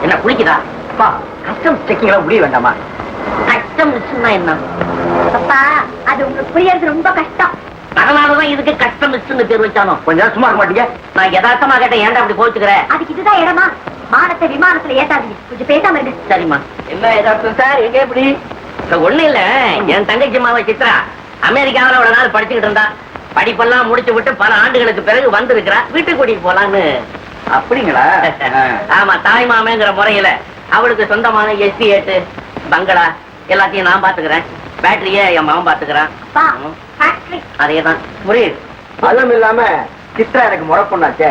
என்ன குளிக்குதா? Customs checking எல்லாம் முடிய வேண்டாமா? கஸ்டம்ஸ்னா என்ன? அப்பா அது உங்களுக்கு புரியறது ரொம்ப கஷ்டம். அதனாலதான் இதுக்கு கஸ்டம்ஸ்னு பேர் வச்சானோ. கொஞ்சம் சும்மா இருக்க மாட்டீங்க? நான் யதார்த்தமா கேட்டேன், ஏன்டா அப்படி கோச்சுக்கிறேன்? அதுக்கு இதுதான் இடமா? மானத்தை விமானத்துல ஏத்தாதீங்க, கொஞ்சம் பேசாம இருங்க. சரிம்மா. என்ன யதார்த்தம் சார்? எங்க எப்படி? ஒண்ணு இல்ல, என் தங்கச்சி மாவ சித்ரா அமெரிக்காவில ஒரு நாள் படிச்சுக்கிட்டு இருந்தா. படிப்பெல்லாம் முடிச்சு விட்டு பல ஆண்டுகளுக்கு பிறகு வந்திருக்கிறா. வீட்டுக்கு கூட்டிட்டு போலான்னு. அப்படிங்களா? ஆமா, தாய் மாமங்கிற முறையில அவளுக்கு சொந்தமான எஸ்டேட் பங்களா எல்லாத்தையும் நான் பாத்துக்கிறேன். பேட்டரிய என் மகன் பாத்துக்கிறான். அதேதான் புரியுது. அதுவும் இல்லாம சித்ரா எனக்கு முறை பொண்ணாச்சே.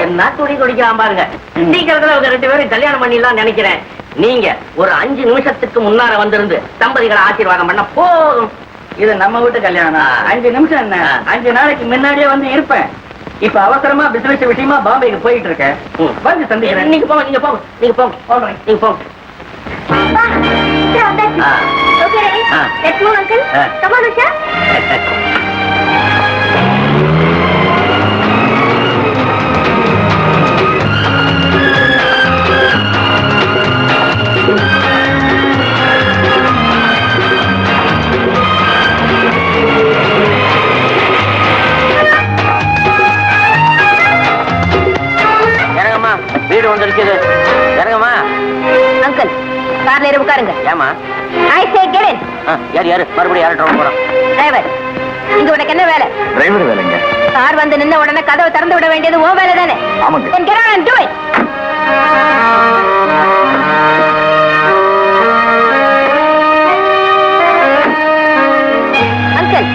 என்ன துணி குடிக்கலாம் பாருங்க. சீக்கிரத்துல அவங்க 2 பேரும் கல்யாணம் பண்ணிடலாம் நினைக்கிறேன். நீங்க ஒரு 5 நிமிஷத்துக்கு முன்னால வந்திருந்து தம்பதிகளை ஆசீர்வாதம் பண்ண போதும். இது நம்ம வீட்டு கல்யாணம். 5 நிமிஷம் என்ன, 5 நாளைக்கு முன்னாடியே வந்து இருப்பேன். இப்ப அவசரமா பிசினஸ் விஷயமா பாம்பேக்கு போயிட்டு இருக்கேன். வந்து சந்திக்கிறேன். நீங்க போங்க, நீங்க போங்க, நீங்க போங்க, நீங்க போங்க. வீடு வந்திருக்குது. இறங்கம்மா. அங்கிள் கார்ல ஏறி உட்காருங்க. ஏமா? ஐ சே கெட் இன். யாரு மறுபடியும் யாரு டிரைவர் போறோம்? டிரைவர். இங்க உனக்கு என்ன வேலை? டிரைவர் வேலைங்க. கார் வந்து நின்ன உடனே கதவை திறந்து விட வேண்டியது உன் வேலை தானே? ஆமாங்க. Then get on and do it. Uncle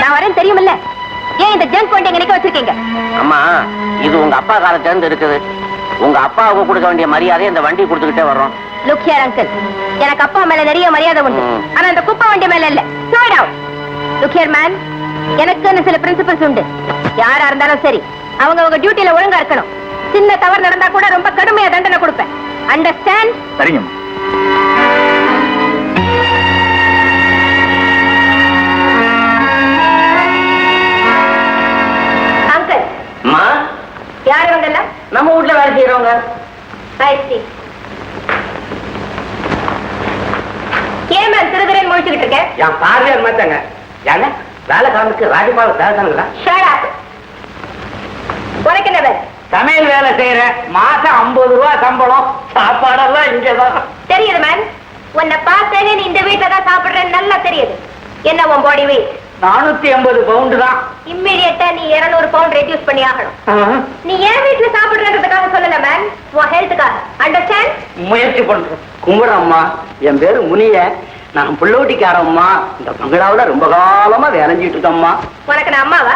நான் வரேன் தெரியுமில்ல? ஏன் இந்த ஜங்க் பாயிண்ட் எங்க நிக்க வச்சிருக்கீங்க? அம்மா, இது உங்க அப்பா காலத்துல இருந்து இருக்குது. உங்க அப்பாவுக்கு கொடுக்க வேண்டிய மரியாதையை இந்த வண்டி கொடுத்துக்கிட்டே வர்றோம். Look here uncle, எனக்கு அப்பா மேல நிறைய மரியாதை உண்டு. ஆனா இந்த குப்பை வண்டி மேல இல்ல. Slow down. Look here man, எனக்குன்னு சில பிரின்சிபல்ஸ் உண்டு. யாரா இருந்தாலும் சரி அவங்க டியூட்டில ஒழுங்கா இருக்கணும். சின்ன தவறு நடந்தா கூட ரொம்ப கடுமையா தண்டனை கொடுப்பேன். அண்டர்ஸ்டாண்ட்? சரிங்கம்மா. அங்கிள். அம்மா, யார் இவங்கல்ல? நம்ம வீட்டுல வேலை செய்யறவங்க. ஏன் மேம் திருதுரேன்னு முடிச்சுக்கிட்டு இருக்கேன்? என் பார்வையார் மாத்தாங்க. ஏங்க வேலைக்காரனுக்கு ராஜபால தேவைதானுங்களா? உனக்கு என்ன வேலை? சமையல் வேலை செய்யறேன். மாசம் 50 ரூபாய் சம்பளம். சாப்பாடெல்லாம் இங்கதான். தெரியுது மேம். உன்னை பார்த்தேனே நீ இந்த வீட்டுல தான் சாப்பிடுறேன்னு நல்லா தெரியுது. என்ன உன் பாடி வெயிட்? 480 பவுண்டு தான். இம்மிடியட்டா நீ 200 பவுண்ட் ரெடியூஸ் பண்ணி ஆகணும். நீ ஏன் வீட்டுல சாப்பிடுறதுக்காக சொல்லல மேம், உன் ஹெல்த்துக்காக. அண்டர்ஸ்டாண்ட்? முயற்சி பண்றேன். கும்பிடம்மா, என் பேரு முனிய. நான் புள்ளோட்டிக்காரம்மா. இந்த பங்களாவில ரொம்ப காலமா வேலைஞ்சிட்டு இருக்கம்மா. உனக்கு நான் அம்மாவா?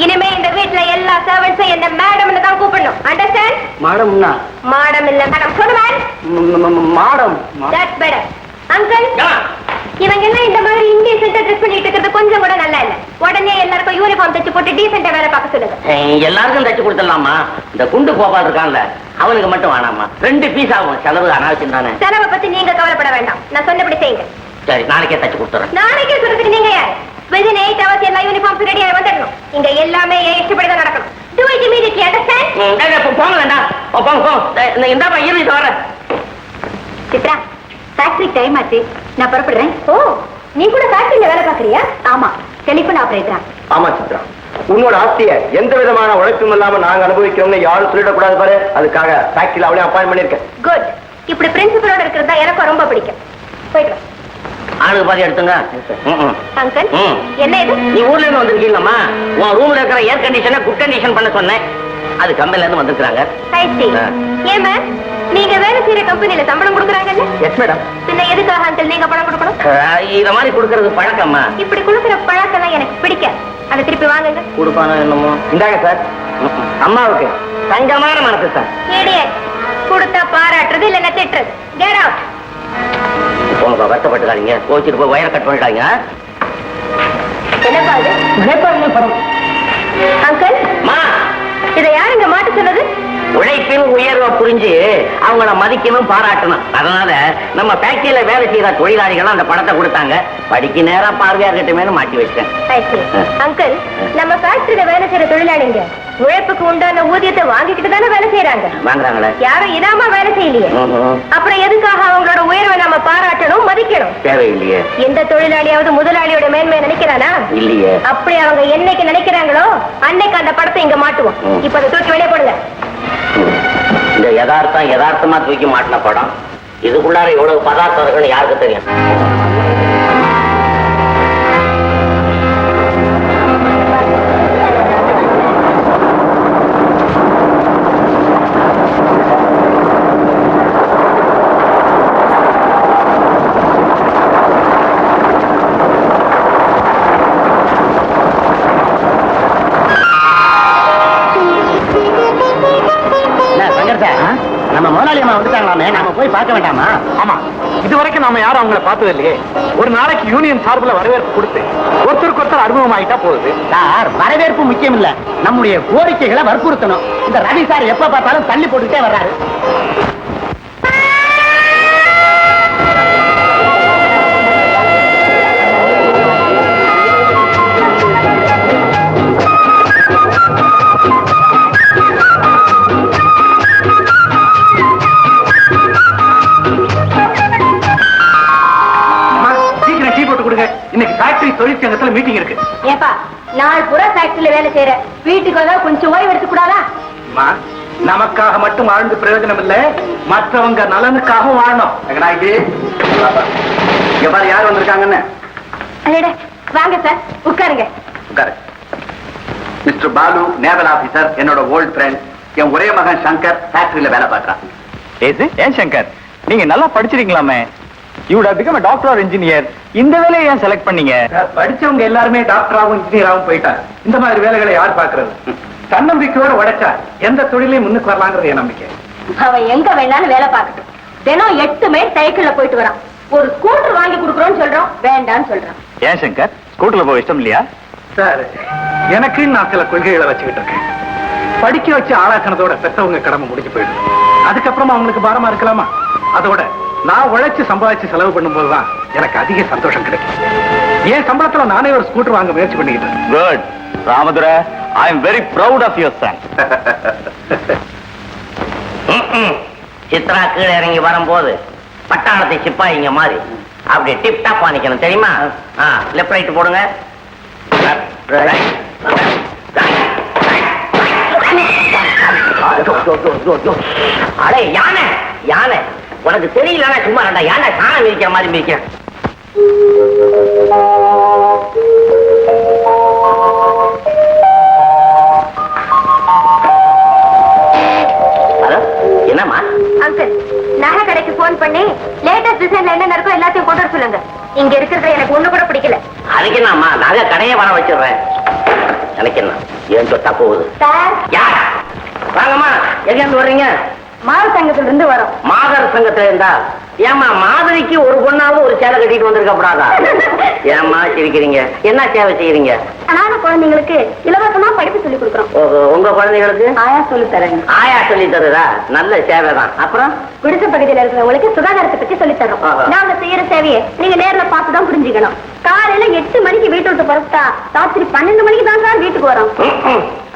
இனிமே இந்த வீட்டுல எல்லா சர்வன்ஸும் என்ன மேடம்னு தான் கூப்பிடணும். அண்டர்ஸ்டாண்ட்? மேடம்னா? மேடம் இல்ல மேடம். சொல்லு ma'am. Madam. That's better. Uncle, இவங்க எல்லாம் இந்த மாதிரி இன்டீசென்ட்டா ட்ரெஸ் பண்ணிட்டு இருக்கிறது கொஞ்சம் கூட நல்லா இல்ல. உடனே எல்லாருக்கும் யூனிஃபார்ம் தச்சு போட்டு டீசென்ட்டா வேலை பார்க்க சொல்லுங்க. எல்லாருக்கும் தச்சு கொடுத்துடலாமா? இந்த குண்டு கோபால் இருக்கான்ல, அவனுக்கு மட்டும் வேணாமா? 2 பீஸ் ஆகும். செலவு அனாவசியம் தானே. செலவை பத்தி நீங்க கவலைப்பட வேண்டாம். நான் சொன்னபடி செய்யுங்க. சரி, நாளைக்கே தச்சு கொடுத்துறேன். நாளைக்கே சொல்றதுக்கு நீங்க யார்? within 8 hours எல்லா யூனிஃபார்ம்ஸ் ரெடியா வந்துடணும். இங்க எல்லாமே இஷ்டப்படி தான் நடக்கணும். do it immediately. understand? போங்க வேண்டாம். போங்க. இந்தாப்பா இரு வரேன். சித்ரா, ஃபேக்டரி டைம் ஆச்சு, நான் புறப்படுறேன். ஓ, நீ கூட ஃபேக்டரியில வேலை பாக்குறியா? ஆமா, டெலிபோன் ஆபரேட்டரா. ஆமா சித்ரா, உன்னோட ஆஸ்தியை எந்த விதமான உழைப்பும் இல்லாம நாங்க அனுபவிக்கிறோம்னு யாரும் சொல்லிடக்கூடாது பாரு. அதுக்காக ஃபேக்டரியில அவளே அப்பாயின்ட் பண்ணிருக்கேன். குட். இப்படி பிரின்சிபலோட இருக்கிறதா எனக்கு ரொம்ப பிடிக்கும். போயிட்டு ஆளுக்கு பாதி எடுத்துங்க. அங்கிள், என்ன இது? நீ ஊர்ல இருந்து வந்திருக்கீங்களா? உன் ரூம்ல இருக்கிற ஏர் கண்டிஷனை குட் கண்டிஷன் பண்ண சொன்னேன். அது கம்பெனில இருந்து வந்திருக்காங்க. ஏன் மேம், நீங்க வேலை செய்யற கம்பெனில சம்பளம் கொடுக்குறாங்கல்ல? Yes madam. பின்ன எதுக்காக அங்கிள் நீங்க பணம் கொடுக்கணும்? இத மாதிரி கொடுக்கறது பழக்கம்மா. இப்படி கொடுக்கிற பழக்கம் எனக்கு பிடிக்காது. அதை திருப்பி வாங்குங்க. கொடுப்பானோ என்னமோ. இந்தாங்க சார். அம்மாவுக்கு தங்கமான மனசு சார். இடியட். கொடுத்தா பாராட்டுறது இல்ல திட்டுறது. Get out. போங்க, வருத்தப்பட்டுக்காதீங்க. கோச்சிட்டு போய் வயர் கட் பண்ணிட்டாங்க. என்னப்பா இது? அங்கிள், மா, இதை யாருங்க மாட்ட சொன்னது? உழைப்பே உழைப்பின் உயர்வை புரிஞ்சு அவங்கள மதிக்கணும் பாராட்டணும். அதனால நம்ம ஃபேக்டரியில வேலை செய்யற தொழிலாளிகள் அந்த படத்தை கொடுத்தாங்க. படிக்க நேரம் பார்வையா இருக்கட்டுமேனு மாட்டி வச்சேன். அங்கிள், நம்ம ஃபேக்டரியில வேலை செய்யற தொழிலாளிங்க உழைப்புக்கு உண்டான ஊதியத்தை வாங்கிக்கிட்டு தானே வேலை செய்யறாங்க. வாங்குறாங்களே, யாரும் இதாம வேலை செய்யலையே. அப்புறம் எதுக்காக அவங்களோட உயர்வை நம்ம பாராட்டணும், மதிக்கணும்? தேவையில்லையே. எந்த தொழிலாளியாவது முதலாளியோட மேன்மையை நினைக்கிறானா? இல்லையே. அப்படி அவங்க என்னைக்கு நினைக்கிறாங்களோ அன்னைக்கு அந்த படத்தை இங்க மாட்டுவோம். இப்ப அதை தூக்கி வெளியே போடுங்க. இந்த யதார்த்தமா தூக்கி மாட்டின படம். இதுக்குள்ளார எவ்வளவு பதார்த்தம் இருக்குன்னு யாருக்கு தெரியும்? நம்ம முதலாளியம்மா வந்துட்டாங்களாமே, நாம போய் பார்க்க வேண்டாமா? ஆமா, இதுவரைக்கும் நாம யாரும் அவங்கள பார்த்தது இல்லையே. ஒரு நாளைக்கு யூனியன் சார்பில் வரவேற்பு கொடுத்து ஒருத்தருக்கு ஒருத்தர் அறிமுகம் ஆகிட்டா போகுது. சார், வரவேற்பு முக்கியம் இல்ல, நம்முடைய கோரிக்கைகளை வற்புறுத்தணும். இந்த ரவி சார் எப்ப பார்த்தாலும் தள்ளி போட்டுட்டே வர்றாரு. இன்னைக்கு ஃபேக்டரி தொழிற்சங்கத்துல மீட்டிங் இருக்கு. ஏப்பா, நாள் பூரா ஃபேக்டரியில வேலை செய்யற, வீட்டுக்கு வந்தா கொஞ்சம் ஓய்வு எடுத்து கூடாதா? நமக்காக மட்டும் வாழ்ந்து பிரயோஜனம் இல்ல, மற்றவங்க நலனுக்காகவும் வாழணும். எவ்வாறு யார் வந்திருக்காங்கன்னு வாங்க சார், உட்காருங்க. உட்காரு. மிஸ்டர் பாலு, நேவல் ஆபீசர், என்னோட ஓல்ட் ஃப்ரெண்ட். என் ஒரே மகன் சங்கர் ஃபேக்டரியில வேலை பார்க்கறான். ஏன் சங்கர், நீங்க நல்லா படிச்சிருக்கீங்களாமே? You would have become a doctor or engineer. இந்த வேலையை ஏன் செலக்ட் பண்ணீங்க? படிச்சவங்க எல்லாருமே டாக்டராகவும் இன்ஜினியராகவும் போயிட்டாங்க. இந்த மாதிரி வேலைகளை யார் பார்க்கறது? தன்னம்பிக்கையோட உடைச்சா எந்த தொழிலையும் முன்னுக்கு வரலாங்கிறது என் நம்பிக்கை. அவன் எங்க வேணாலும் வேலை பார்க்கட்டும். தினம் 8 மைல் சைக்கிள்ல போயிட்டு வரான். ஒரு ஸ்கூட்டர் வாங்கி கொடுக்குறோம்னு சொல்றோம், வேண்டான்னு சொல்றான். ஏன் சங்கர், ஸ்கூட்டர்ல போக இஷ்டம் இல்லையா? சார், எனக்கு நான் சில கொள்கைகளை வச்சுக்கிட்டு இருக்கேன். படிக்க வச்சு ஆளாக்கினதோட பெற்றவங்க கடமை முடிஞ்சு போயிடும். அதுக்கப்புறமா அவங்களுக்கு பாரமா இருக்கலாமா? அதோட நான் உழைச்சு சம்பாதிச்சு செலவு பண்ணும்போதுதான் எனக்கு அதிக சந்தோஷம் கிடைக்கும். என் சம்பளத்துல நானே ஒரு ஸ்கூட்டர் வாங்க முயற்சி பண்ணிக்கிட்டேன். Good Ramadurai, I am very proud of your son. Chitra கீழே இறங்கி வரும்போது பட்டாளத்தை சிப்பாயிங்க மாதிரி அப்படி டிப் டாப் நிக்கணும், தெரியுமா? லெஃப்ட் ரைட் போடுங்க. அடே யானை, யானை உனக்கு தெரியல, சும்மா ரெண்டா யானை சாணம் மிதிக்கிற மாதிரி மிதிக்கிறேன். என்னம்மா? அங்கிள், நகை கடைக்கு போன் பண்ணி லேட்டஸ்ட் டிசைன்ல என்ன இருக்கோ எல்லாத்தையும் கொண்டு வர சொல்லுங்க. இங்க இருக்கிறது எனக்கு ஒண்ணு கூட பிடிக்கல. அதுக்கு என்னம்மா, நகை கடையே வர வச்சிடுறேன். எனக்கு என்ன ஏன் சொத்தா போகுது? யார்? வாங்கம்மா, எங்க இருந்து வர்றீங்க? மாவு சங்கத்துல இருந்து வரோம். மாதர் சங்கத்துல இருந்தா? ஏமா, மாதிரிக்கு ஒரு பொண்ணாவும் ஒரு சேலை கட்டிட்டு வந்திருக்க கூடாதா? ஏமா சிரிக்கிறீங்க? என்ன சேவை செய்யறீங்க? அனாதை குழந்தைங்களுக்கு இலவசமா படிப்பு சொல்லி கொடுக்குறோம். உங்க குழந்தைகளுக்கு ஆயா சொல்லி தரேன். ஆயா சொல்லி தருதா? நல்ல சேவை தான். அப்புறம் விடுத்த பகுதியில இருக்கிறவங்களுக்கு சுகாதாரத்தை பத்தி சொல்லி தரோம். நாங்க செய்யற சேவையை நீங்க நேர்ல பார்த்துதான் புரிஞ்சுக்கணும். காலையில 8 மணிக்கு வீட்டு விட்டு புறப்பட்டா ராத்திரி 12 மணிக்கு தான் சார் வீட்டுக்கு வரோம்.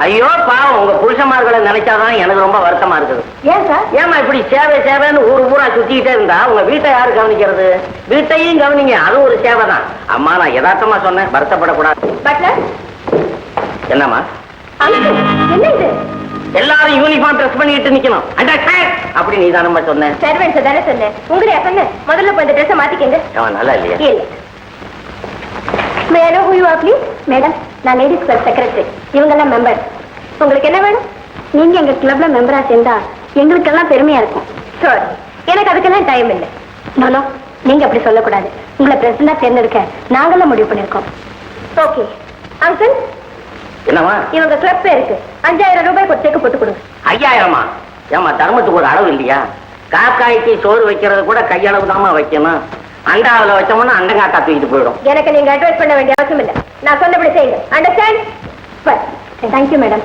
ஐயோ பாவம், உங்க புருஷமார்களை நினைச்சாதான் எனக்கு ரொம்ப வருத்தமா இருக்குது. ஏன் சார்? ஏமா இப்படி சேவை சேவைன்னு ஊரு பூரா சுத்திக்கிட்டே இருந்தா உங்க வீட்டை யாரு கவனிக்கிறது? வீட்டையும் கவனிங்க, அது ஒரு சேவை தான். அம்மா, நான் யதார்த்தமா சொன்னேன், வருத்தப்படக்கூடாது. பட்லர், என்னம்மா? என்ன இது? எல்லாரும் யூனிஃபார்ம் ட்ரெஸ் பண்ணிட்டு நிக்கணும். அப்படி நீ தானம்மா சொன்ன? சர்வெண்ட்ஸ் தானே சொன்னேன். உங்களையா சொன்னேன்? முதல்ல போய் இந்த ட்ரெஸ் மாத்திக்கங்க. நல்லா இல்லையா? இல்ல. Madam, who you are please? Madam, நான் லேடிஸ் கிளப் செக்ரட்டரி. இவங்கெல்லாம் மெம்பர். உங்களுக்கு என்ன வேணும்? நீங்க எங்க கிளப்ல மெம்பரா சேர்ந்தா எங்களுக்கெல்லாம் பெருமையா இருக்கும். சாரி, எனக்கு அதுக்கெல்லாம் டைம் இல்லை. நோ, நீங்க அப்படி சொல்லக்கூடாது. உங்களை பிரசிடண்டா தேர்ந்தெடுக்க நாங்கெல்லாம் முடிவு பண்ணிருக்கோம். ஓகே அங்கிள், என்னவா? இவங்க கிளப் பேருக்கு 5000 ரூபாய்க்கு ஒரு செக் போட்டு கொடுங்க. 5000? ஏமா, தர்மத்துக்கு ஒரு அளவு இல்லையா? காக்காய்க்கு சோறு வைக்கிறது கூட கையளவு தாமா வைக்கணும். அண்டாவில் வச்சோம்னா அண்டங்காட்டா தூக்கிட்டு போயிடும். எனக்கு நீங்க அட்வைஸ் பண்ண வேண்டிய அவசியம் இல்லை. நான் சொன்னபடி செய்யுங்க. அண்டர்ஸ்டாண்ட்? Thank you madam.